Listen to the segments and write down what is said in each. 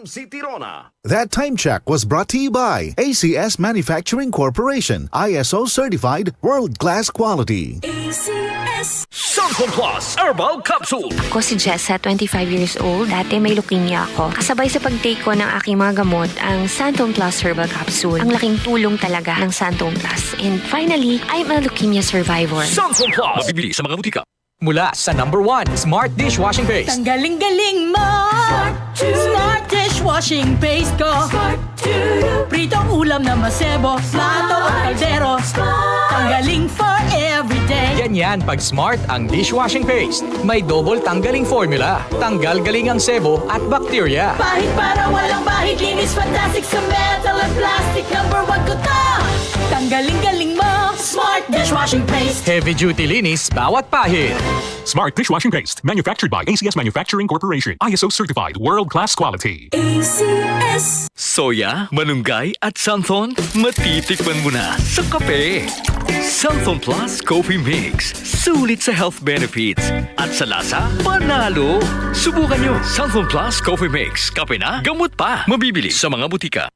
Quezon City, Rona. That time check was brought to you by ACS Manufacturing Corporation, ISO certified, world-class quality. ACS. Santon Plus Herbal Capsule. Ako si Jessa, 25 years old. Dati may leukemia ako. Kasabay sa pag-take ko ng aking mga gamot, ang Santon Plus Herbal Capsule. Ang laking tulong talaga ng Santon Plus. And finally, I'm a leukemia survivor. Santon Plus. Mabibili sa mga butika. Mula sa #1 Smart Dishwashing Paste. Ang galing-galing mo! Smart dishwashing paste ko! Pritong ulam na masebo, plato at kaldero. Tanggaling for everyday. Ganyan pag Smart ang dishwashing paste. May double tanggaling formula. Tanggal galing ang sebo at bakterya. Bahid para walang bahid, linis fantastic sa metal at plastic. #1 ko to! Tanggaling-galing mo! Smart dishwashing paste. Heavy duty linis bawat pahid. Smart Dishwashing Paste, manufactured by ACS Manufacturing Corporation, ISO certified, world-class quality. ACS. Soya, malunggay at Santon, matitikman mo na sa kape. Santon Plus Coffee Mix, sulit sa health benefits. At sa lasa, panalo. Subukan nyo, Santon Plus Coffee Mix. Kape na, gamot pa. Mabibili sa mga butika.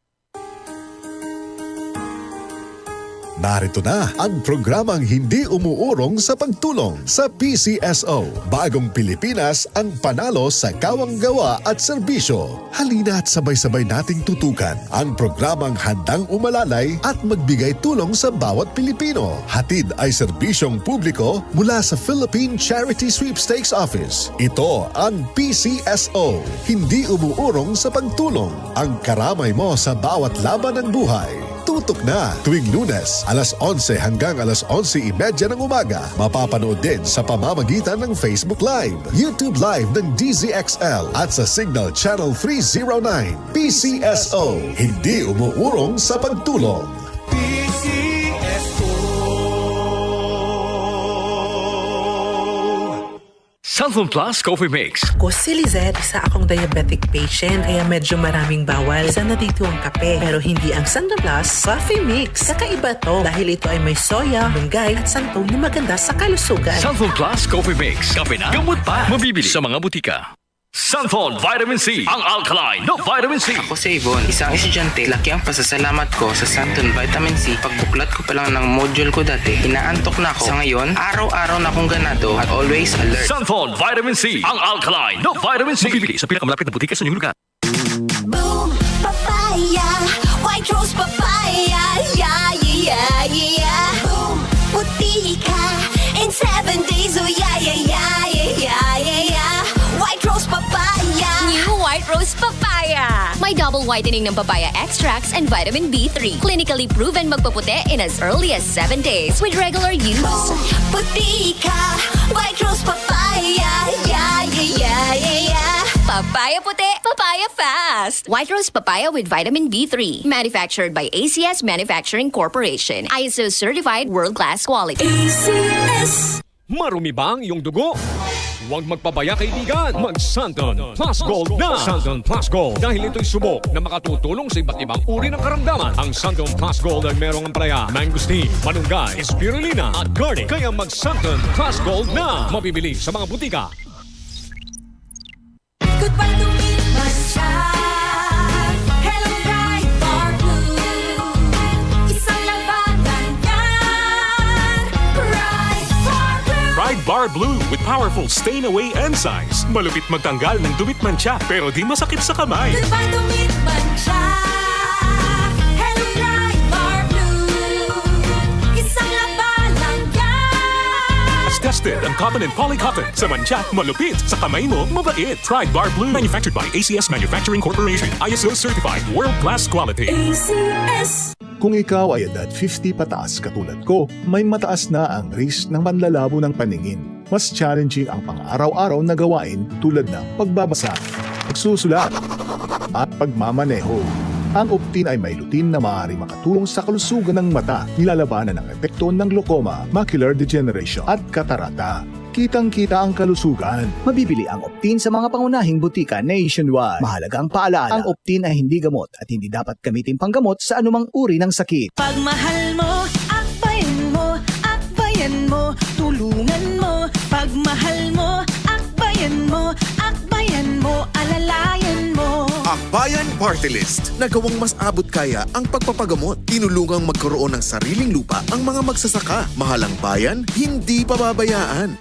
Narito na ang programang hindi umuurong sa pagtulong sa PCSO. Bagong Pilipinas ang panalo sa kawang-gawa at serbisyo. Halina at sabay-sabay nating tutukan ang programang handang umalalay at magbigay tulong sa bawat Pilipino. Hatid ay serbisyong publiko mula sa Philippine Charity Sweepstakes Office. Ito ang PCSO. Hindi umuurong sa pagtulong. Ang karamay mo sa bawat laban ng buhay. Tutok na tuwing Lunes, alas 11 hanggang alas 11:30 ng umaga. Mapapanood din sa pamamagitan ng Facebook Live, YouTube Live ng DZXL at sa Signal Channel 309. PCSO, hindi umuurong sa pagtulong. Santon Plus Coffee Mix. Ako si Lizette, isa akong diabetic patient kaya medyo maraming bawal. Isa na dito ang kape pero hindi ang Santon Plus Coffee Mix. Kakaiba to dahil ito ay may soya, lunggay at santol na maganda sa kalusugan. Santon Plus Coffee Mix. Kape na, gamot pa. Mabibili sa mga butika. Santon Vitamin C, ang alkaline na vitamin C. Ako si Yvonne, isang estudyante. Laki ang pasasalamat ko sa Santon Vitamin C. Pagbuklat ko pa lang ng module ko dati, inaantok na ako. Sa ngayon, araw-araw na akong ganado at always alert. Santon Vitamin C, ang alkaline na vitamin C. Mabibili sa pinakamalapit na butika sa inyong lugar. Boom, papaya, white rose papaya, yeah, yeah, yeah. Boom, puti ka in 7 days, oh yeah, yeah, yeah, yeah, yeah, yeah. White rose papaya. New White Rose Papaya. May double whitening ng papaya extracts and vitamin B3. Clinically proven magpaputi in as early as 7 days with regular use. Boom, puti ka, white rose papaya, yeah, yeah, yeah, yeah, yeah. Papaya puti, papaya fast. White Rose Papaya with vitamin B3. Manufactured by ACS Manufacturing Corporation. ISO certified world-class quality. ACS. Marumi ba ang iyong dugo? Huwag magpabaya kaibigan. Mag-Santon Plus Gold na. Santon Plus Gold. Dahil ito'y subok na makatutulong sa iba't ibang uri ng karamdaman. Ang Santon Plus Gold ay merong ampalaya, mangosteen, malunggay, spirulina at garlic. Kaya mag-Santon Plus Gold na. Mabibili sa mga butika. Goodbye to meet my child. Hello, bright bar blue. Isang labanan yan. Bright bar blue. Pride Bar Blue with powerful stain-away enzymes. Malupit magtanggal ng dumit mancha pero di masakit sa kamay. Goodbye to meet my child. Hello, bright bar blue. Isang labanan yan. As tested ang cotton and polycotton. Sa mancha, malupit. Sa kamay mo, mabait. Pride Bar Blue. Manufactured by ACS Manufacturing Corporation. ISO certified. World-class quality. ACS. Kung ikaw ay edad 50 pataas katulad ko, may mataas na ang risk ng panlalabo ng paningin. Mas challenging ang pang-araw-araw na gawain tulad ng pagbabasa, pagsusulat, at pagmamaneho. Ang Optin ay may lutin na maaaring makatulong sa kalusugan ng mata, nilalabanan ang epekto ng glaucoma, macular degeneration at katarata. Kitang-kita ang kalusugan. Mabibili ang Optin sa mga pangunahing butika nationwide. Mahalaga ang paalala, ang Optin ay hindi gamot at hindi dapat gamitin panggamot sa anumang uri ng sakit. Pagmahal mo, akbayan mo, akbayan mo, tulungan mo. Pagmahal mo, akbayan mo, akbayan mo, alalayan mo. Bayan Party List. Nagawang mas abot kaya ang pagpapagamot. Tinulungang magkaroon ng sariling lupa ang mga magsasaka. Mahalang bayan, hindi pababayaan.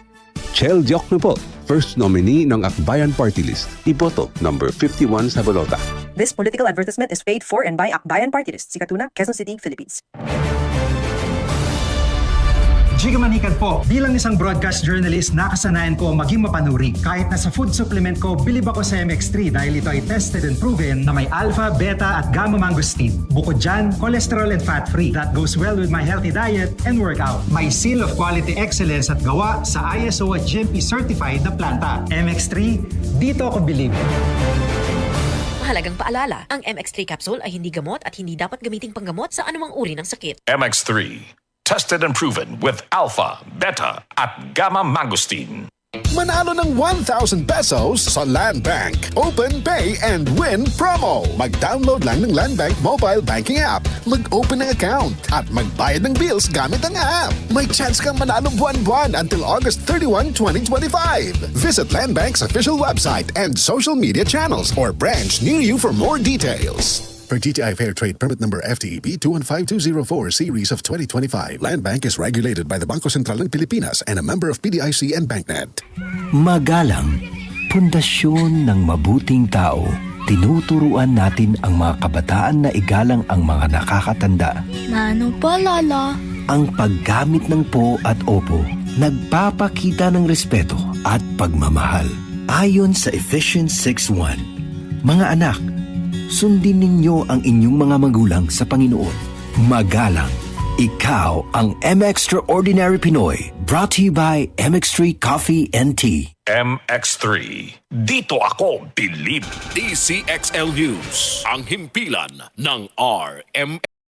Chel Diokno po, first nominee ng Akbayan Party List. Iboto, number 51 sa bolota. This political advertisement is paid for and by Akbayan Party List, Sikatuna, Quezon City, Philippines. Jiga Manikan po. Bilang isang broadcast journalist, nakasanayan ko maging mapanuri. Kahit na sa food supplement ko, bilib ako sa MX3 dahil ito ay tested and proven na may alpha, beta at gamma mangosteen. Bukod dyan, cholesterol and fat-free. That goes well with my healthy diet and workout. May seal of quality excellence at gawa sa ISO at GMP certified na planta. MX3, dito ako bilib. Mahalagang paalala, ang MX3 capsule ay hindi gamot at hindi dapat gamiting panggamot sa anumang uri ng sakit. MX3. Tested and proven with alpha, beta, at gamma mangosteen. Manalo ng 1,000 pesos sa Land Bank Open Pay and Win promo. Mag-download lang ng Land Bank mobile banking app, mag-open ng account, at magbayad ng bills gamit ang app. May chance kang manalo buwan-buwan until August 31, 2025. Visit Land Bank's official website and social media channels or branch near you for more details. Per GTI Fair Trade Permit Number FTEB 215204 Series of 2025. Land Bank is regulated by the Bangko Sentral ng Pilipinas and a member of PDIC and BancNet. Magalang, pundasyon ng mabuting tao. Tinuturuan natin ang mga kabataan na igalang ang mga nakakatanda. Ano pa, Lala? Ang paggamit ng po at opo, nagpapakita ng respeto at pagmamahal. Ayon sa Ephesians 6:1, mga anak, sundin ninyo ang inyong mga magulang sa Panginoon. Magalang, ikaw ang M-Extraordinary Pinoy. Brought to you by MX3 Coffee and Tea. MX3. Dito ako bilib. DCXL News, ang himpilan ng RM.